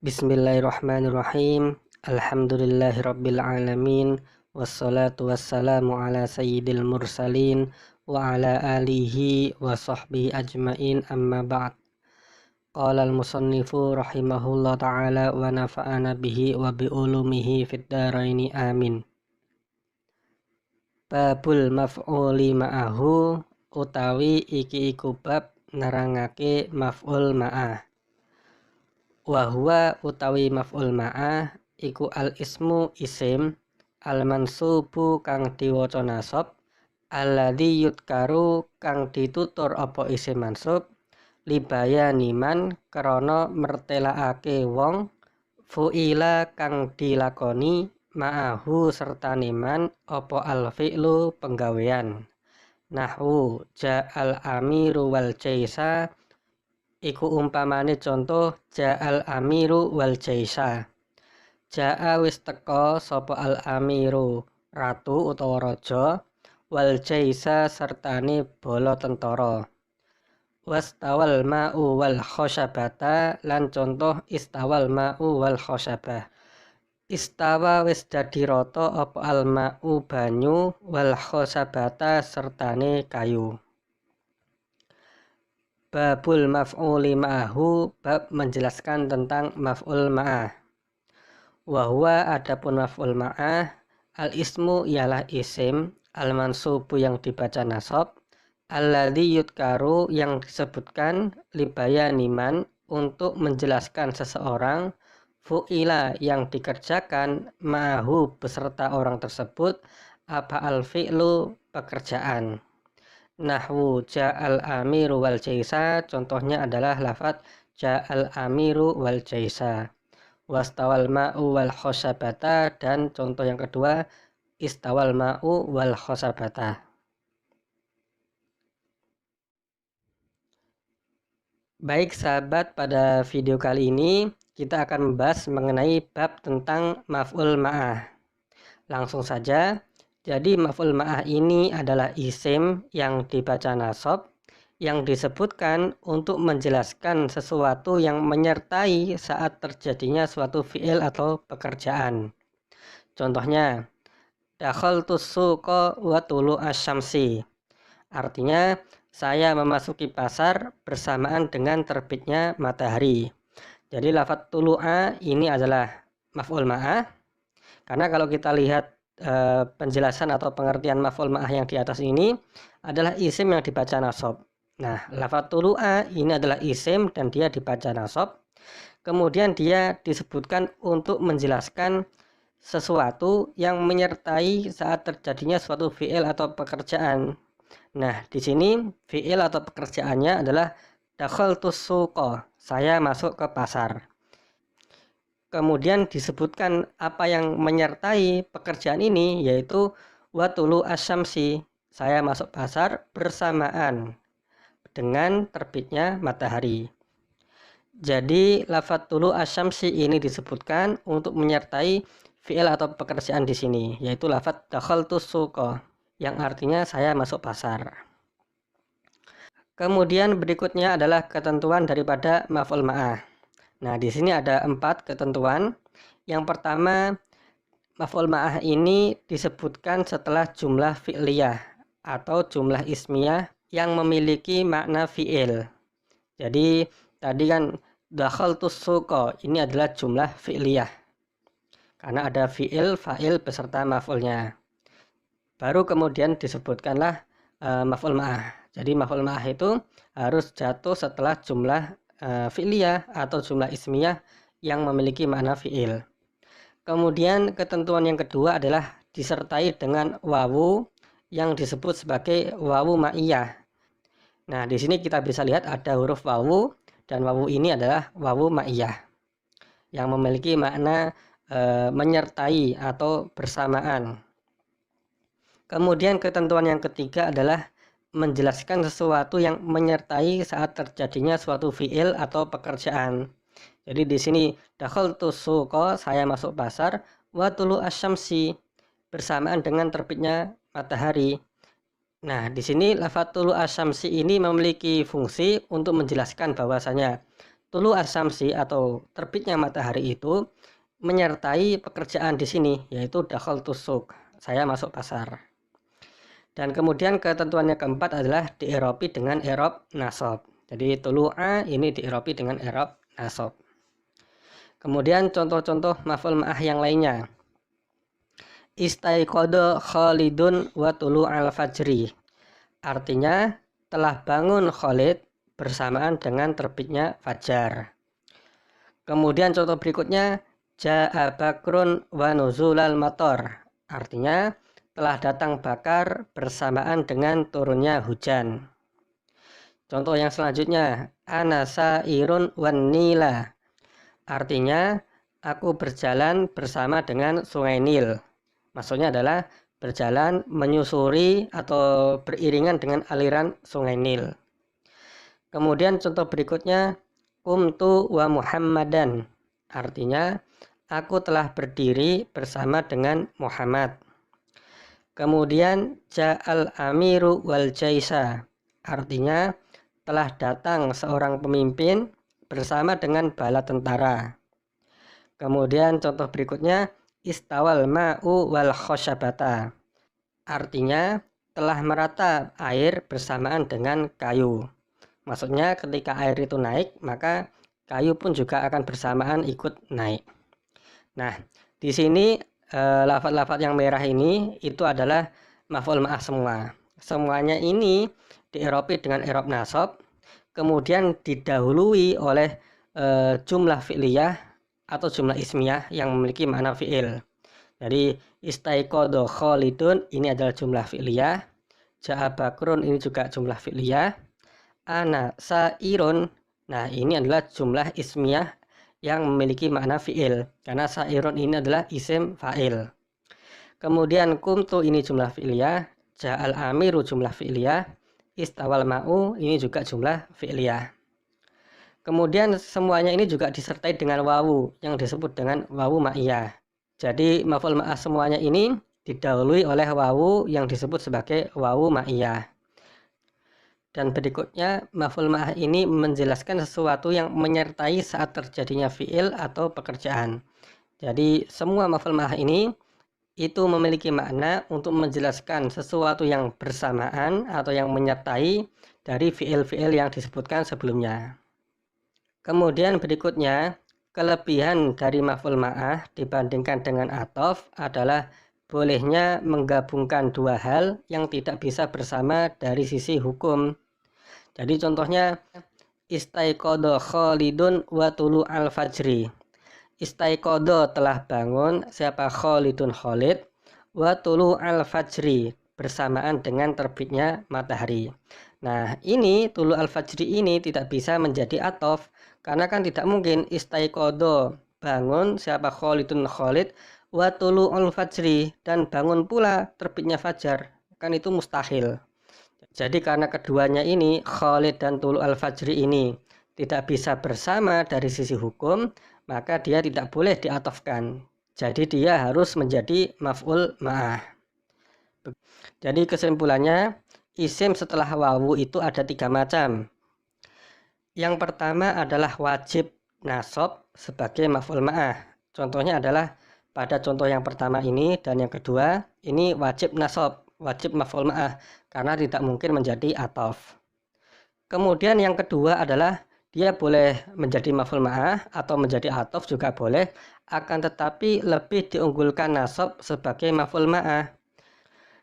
Bismillahirrahmanirrahim. Alhamdulillahirabbil alamin. Wassalatu wassalamu ala sayyidil mursalin wa ala alihi wa sahbihi ajmain, amma ba'd. Qala al-musannifu rahimahullah ta'ala wa nafa'ana bihi wa bi ulumihi fid dharaini amin. Babul maf'uli ma'ahu, utawi iki iku bab nerangake maf'ul ma'ah. Wahwa utawi maf'ul ma'ah iku al ismu isim, al mansubu kang diwaca nasab, alladzi yudkaru kang ditutur apa isim mansub, libayani man krana mertelakake wong, fu'ila kang dilakoni, ma'ahu sertane man apa al fi'lu penggawean. Nahwu ja'al amiru wal jaisa, iku umpamane contoh ja'al amiru wal jaisa. Ja'a wis teka sapa al amiru ratu utawa raja, wal jaisa sertane bala tentara. Wastawal ma'u wal khosyabata, lan contoh istawal ma'u wal khosyabah. Istawa wis dadi rata apa al ma'u banyu, wal khosyabata sertane kayu. Babul maf'uli ma'ahu, bab menjelaskan tentang maf'ul ma'ah. Wahwa adapun maf'ul ma'ah, al ismu ialah isim, al mansubu yang dibaca nasab, alladzi yudkaru yang disebutkan, libayani man untuk menjelaskan seseorang, fu'ila yang dikerjakan, ma'ahu beserta orang tersebut, apa al fi'lu pekerjaan. Nahwu ja'al amiru wal jaisa, contohnya adalah lafadz ja'al amiru wal jaisa. Wastawal ma'u wal khosabata, dan contoh yang kedua istawal ma'u wal khosabata. Baik sahabat, pada video kali ini kita akan membahas mengenai bab tentang maf'ul ma'ah. Langsung saja. Jadi maf'ul ma'ah ini adalah isim yang dibaca nasab, yang disebutkan untuk menjelaskan sesuatu yang menyertai saat terjadinya suatu fi'il atau pekerjaan. Contohnya, dakhaltus suqa wa tulu asyamsi. Artinya, saya memasuki pasar bersamaan dengan terbitnya matahari. Jadi lafadz tulu'a ini adalah maf'ul ma'ah. Karena kalau kita lihat penjelasan atau pengertian maf'ul ma'ah yang di atas ini adalah isim yang dibaca nasab. Nah, lafadz tulu'a ini adalah isim dan dia dibaca nasab. Kemudian dia disebutkan untuk menjelaskan sesuatu yang menyertai saat terjadinya suatu fi'il atau pekerjaan. Nah, di sini fi'il atau pekerjaannya adalah dakhaltus suqa, saya masuk ke pasar. Kemudian disebutkan apa yang menyertai pekerjaan ini, yaitu watulu asyamsi, saya masuk pasar bersamaan dengan terbitnya matahari. Jadi lafadz tulu asyamsi ini disebutkan untuk menyertai fi'il atau pekerjaan di sini, yaitu lafadz dakhaltus suqa, yang artinya saya masuk pasar. Kemudian berikutnya adalah ketentuan daripada maf'ul ma'ah. Nah, di sini ada 4 ketentuan. Yang pertama, maf'ul ma'ah ini disebutkan setelah jumlah fi'liyah atau jumlah ismiyah yang memiliki makna fi'il. Jadi tadi kan dakhaltus suqa, ini adalah jumlah fi'liyah. Karena ada fi'il, fa'il beserta maf'ulnya. Baru kemudian disebutkanlah maf'ul ma'ah. Jadi maf'ul ma'ah itu harus jatuh setelah jumlah fi'liyah atau jumlah ismiyah yang memiliki makna fi'il. Kemudian ketentuan yang kedua adalah disertai dengan wawu yang disebut sebagai wawu ma'iyah. Nah, di sini kita bisa lihat ada huruf wawu, dan wawu ini adalah wawu ma'iyah yang memiliki makna menyertai atau bersamaan. Kemudian ketentuan yang ketiga adalah menjelaskan sesuatu yang menyertai saat terjadinya suatu fi'il atau pekerjaan. Jadi di sini dakhaltus suqa, saya masuk pasar, wa tulu asyamsi, bersamaan dengan terbitnya matahari. Nah, di sini lafadz tulu asyamsi ini memiliki fungsi untuk menjelaskan bahwasanya tulu asyamsi atau terbitnya matahari itu menyertai pekerjaan di sini, yaitu dakhaltu suq, saya masuk pasar. Dan kemudian ketentuannya keempat adalah dieropi dengan erob nasab. Jadi tulu'a ini dieropi dengan erob nasab. Kemudian contoh-contoh maf'ul ma'ah yang lainnya. Istaiqadha Khalidun wa tulu'al fajri. Artinya telah bangun Khalid bersamaan dengan terbitnya fajar. Kemudian contoh berikutnya, Ja'a Bakrun wa nuzulal matar. Artinya telah datang Bakar bersamaan dengan turunnya hujan. Contoh yang selanjutnya, Ana sa'irun wan nila. Artinya aku berjalan bersama dengan sungai Nil. Maksudnya adalah berjalan menyusuri atau beriringan dengan aliran sungai Nil. Kemudian contoh berikutnya, Qumtu wa Muhammadan. Artinya aku telah berdiri bersama dengan Muhammad. Kemudian Ja'al amiru wal jaisa. Artinya telah datang seorang pemimpin bersama dengan bala tentara. Kemudian contoh berikutnya, Istawal ma'u wal khosyabata. Artinya telah merata air bersamaan dengan kayu. Maksudnya ketika air itu naik, maka kayu pun juga akan bersamaan ikut naik. Nah, di sini lafaz-lafaz yang merah ini itu adalah maf'ul ma'ah semua. Semuanya ini dieropi dengan erob nasab, kemudian didahului oleh jumlah fi'liyah atau jumlah ismiyah yang memiliki makna fi'il. Jadi istaiqadha Khalidun ini adalah jumlah fi'liyah, Ja'a Bakrun ini juga jumlah fi'liyah, Ana sa'irun, nah ini adalah jumlah ismiyah yang memiliki makna fi'il, karena sa'irun ini adalah isim fa'il. Kemudian kumtu ini jumlah fi'liyah, ja'al amiru jumlah fi'liyah, istawal ma'u ini juga jumlah fi'liyah. Kemudian semuanya ini juga disertai dengan wawu yang disebut dengan wawu ma'iyah. Jadi maf'ul ma'ah semuanya ini didahului oleh wawu yang disebut sebagai wawu ma'iyah. Dan berikutnya, maf'ul ma'ah ini menjelaskan sesuatu yang menyertai saat terjadinya fi'il atau pekerjaan. Jadi semua maf'ul ma'ah ini itu memiliki makna untuk menjelaskan sesuatu yang bersamaan atau yang menyertai dari fi'il-fi'il yang disebutkan sebelumnya. Kemudian berikutnya, kelebihan dari maf'ul ma'ah dibandingkan dengan athof adalah bolehnya menggabungkan dua hal yang tidak bisa bersama dari sisi hukum. Jadi contohnya, Istaiqadha Khalidun wa tulu'al fajri. Istaiqadha telah bangun, siapa Khalidun Khalid, wa tulu'al fajri bersamaan dengan terbitnya matahari. Nah, ini tulu'al fajri ini tidak bisa menjadi athof, karena kan tidak mungkin istaiqadha bangun, siapa Khalidun Khalid, wa tulu'al fajri dan bangun pula terbitnya fajar. Kan itu mustahil. Jadi karena keduanya ini, Khalid dan tulu'al fajri ini tidak bisa bersama dari sisi hukum, maka dia tidak boleh diatofkan. Jadi dia harus menjadi maf'ul ma'ah. Jadi kesimpulannya, isim setelah wawu itu ada 3 macam. Yang pertama adalah wajib nasab sebagai maf'ul ma'ah. Contohnya adalah pada contoh yang pertama ini dan yang kedua, ini wajib nasab, wajib maf'ul ma'ah, karena tidak mungkin menjadi athof. Kemudian yang kedua adalah dia boleh menjadi maf'ul ma'ah atau menjadi athof juga boleh, akan tetapi lebih diunggulkan nasab sebagai maf'ul ma'ah.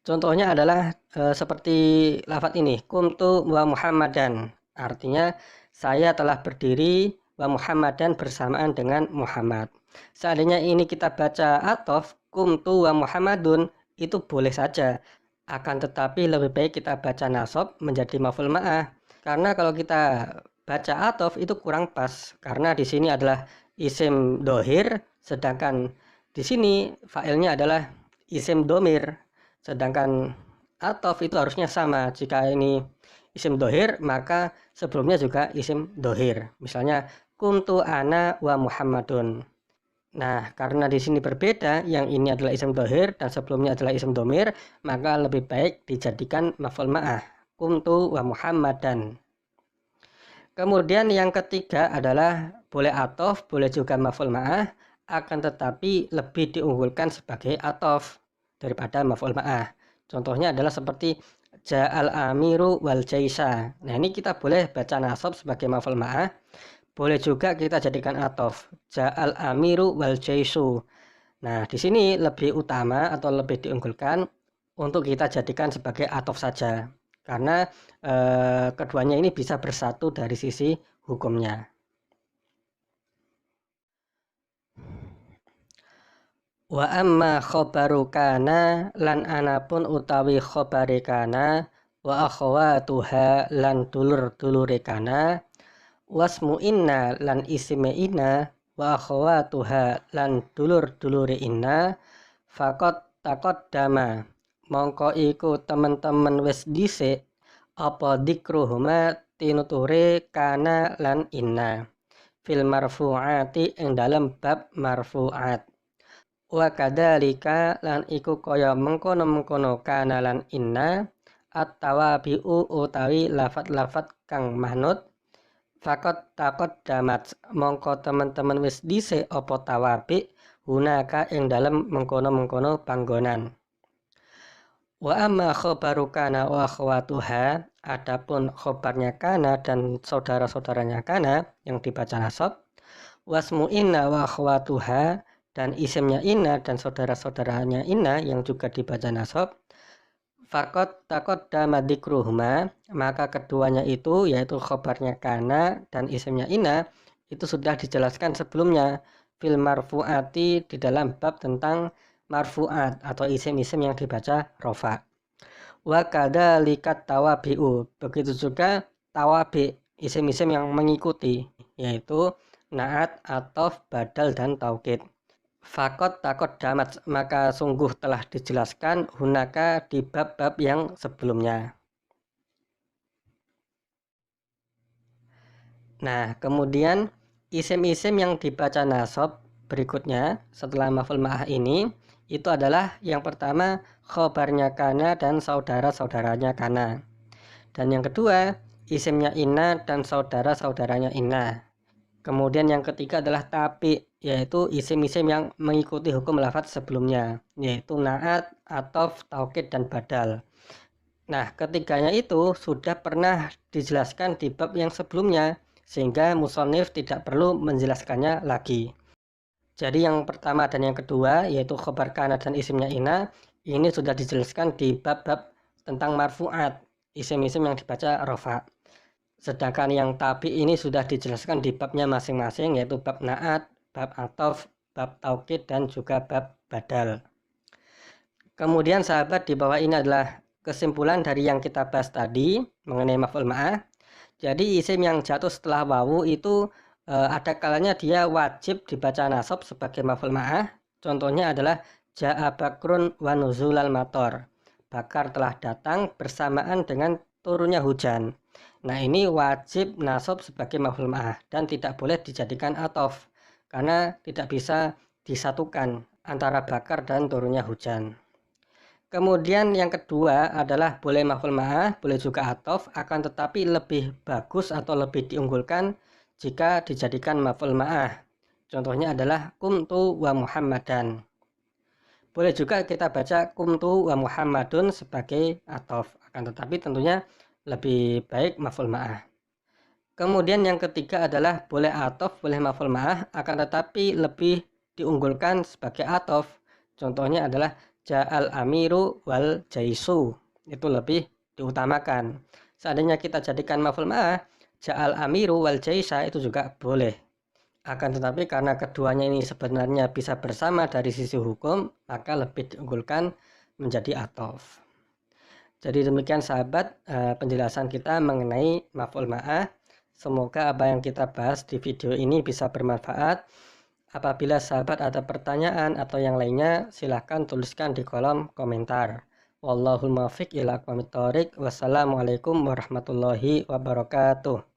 Contohnya adalah seperti lafaz ini, Qumtu wa Muhammadan. Artinya saya telah berdiri wa Muhammadan bersamaan dengan Muhammad. Seandainya ini kita baca athof, Qumtu wa Muhammadun, itu boleh saja. Akan tetapi lebih baik kita baca nasab menjadi maf'ul ma'ah. Karena kalau kita baca athof itu kurang pas. Karena di sini adalah isim dohir, sedangkan di sini fa'ilnya adalah isim domir. Sedangkan athof itu harusnya sama. Jika ini isim dohir, maka sebelumnya juga isim dohir. Misalnya, kuntu ana wa Muhammadun. Nah, karena di sini berbeda, yang ini adalah isim dohir dan sebelumnya adalah isim domir, maka lebih baik dijadikan maf'ul ma'ah. Kuntu wa Muhammadan. Kemudian yang ketiga adalah boleh atof, boleh juga maf'ul ma'ah, akan tetapi lebih diunggulkan sebagai atof daripada maf'ul ma'ah. Contohnya adalah seperti ja'al amiru wal jaisa. Nah, ini kita boleh baca nasab sebagai maf'ul ma'ah, boleh juga kita jadikan atof, ja'al amiru wal jaisu. Nah, di sini lebih utama atau lebih diunggulkan untuk kita jadikan sebagai atof saja, karena keduanya ini bisa bersatu dari sisi hukumnya. Wa amma khobaru kana lan anapun utawi khobari kana wa akhwatuha lan dulur-dulure kana wasmu inna lan isime inna wa akhwatuha lan dulur-dulure inna fakot takot dama mongko iku temen-temen wis dhisik apa dikruhuma tinuture kana lan inna fil marfu'ati ing dalem bab marfu'at. Wa kadzalika lan iku kaya mengkono-mengkono kana lan inna at-tawabi'u utawi lafat-lafat kang mahnut fakot takot damat mongko teman-teman wis dhisik apa tawabi hunaka ing dalem mengkono-mengkono panggonan. Wa amma khobaru kana wa akhwatuha, adapun khobarnya kana dan saudara-saudaranya kana yang dibaca nasab, wasmu inna wa akhwatuha dan isimnya inna dan saudara-saudaranya inna yang juga dibaca nasab, fakot takot damadikruhuma, maka keduanya itu yaitu khobarnya kana dan isimnya inna itu sudah dijelaskan sebelumnya fil marfu'ati di dalam bab tentang marfu'at atau isim-isim yang dibaca rofa. Wa kadzalikat tawabi'u, begitu juga tawabi, isim-isim yang mengikuti, yaitu naat, atof, badal, dan taukid. Fakot takot damat, maka sungguh telah dijelaskan hunaka di bab-bab yang sebelumnya. Nah, kemudian isim-isim yang dibaca nasab berikutnya setelah maf'ul ma'ah ini itu adalah yang pertama khobarnya kana dan saudara-saudaranya kana. Dan yang kedua isimnya inna dan saudara-saudaranya inna. Kemudian yang ketiga adalah tapi, yaitu isim-isim yang mengikuti hukum lafadz sebelumnya, yaitu naat, atof, taukid, dan badal. Nah, ketiganya itu sudah pernah dijelaskan di bab yang sebelumnya, sehingga musonif tidak perlu menjelaskannya lagi. Jadi yang pertama dan yang kedua, yaitu khobar kana dan isimnya ina, ini sudah dijelaskan di bab-bab tentang marfu'at, isim-isim yang dibaca rofa. Sedangkan yang tabi ini sudah dijelaskan di babnya masing-masing, yaitu bab naat, bab atof, bab taukid, dan juga bab badal. Kemudian sahabat, di bawah ini adalah kesimpulan dari yang kita bahas tadi mengenai maf'ul ma'ah. Jadi isim yang jatuh setelah wawu itu ada kalanya dia wajib dibaca nasab sebagai maf'ul ma'ah. Contohnya adalah ja'a bakrun wa nuzulal mator. Bakar telah datang bersamaan dengan turunnya hujan. Nah, ini wajib nasab sebagai maf'ul ma'ah dan tidak boleh dijadikan atof karena tidak bisa disatukan antara bakar dan turunnya hujan. Kemudian yang kedua adalah boleh maf'ul ma'ah, boleh juga atof, akan tetapi lebih bagus atau lebih diunggulkan jika dijadikan maf'ul ma'ah. Contohnya adalah kumtu wa muhammadan. Boleh juga kita baca kumtu wa muhammadun sebagai atof, akan tetapi tentunya lebih baik maf'ul ma'ah. Kemudian yang ketiga adalah boleh atof, boleh maf'ul ma'ah, akan tetapi lebih diunggulkan sebagai atof. Contohnya adalah ja'al amiru wal jaisu, itu lebih diutamakan. Seandainya kita jadikan maf'ul ma'ah, ja'al amiru wal jaisa itu juga boleh. Akan tetapi karena keduanya ini sebenarnya bisa bersama dari sisi hukum, maka lebih diunggulkan menjadi atof. Jadi demikian sahabat penjelasan kita mengenai maf'ul ma'ah. Semoga apa yang kita bahas di video ini bisa bermanfaat. Apabila sahabat ada pertanyaan atau yang lainnya, silahkan tuliskan di kolom komentar. Wallahul muwaffiq ila aqwamit thoriq. Wassalamualaikum warahmatullahi wabarakatuh.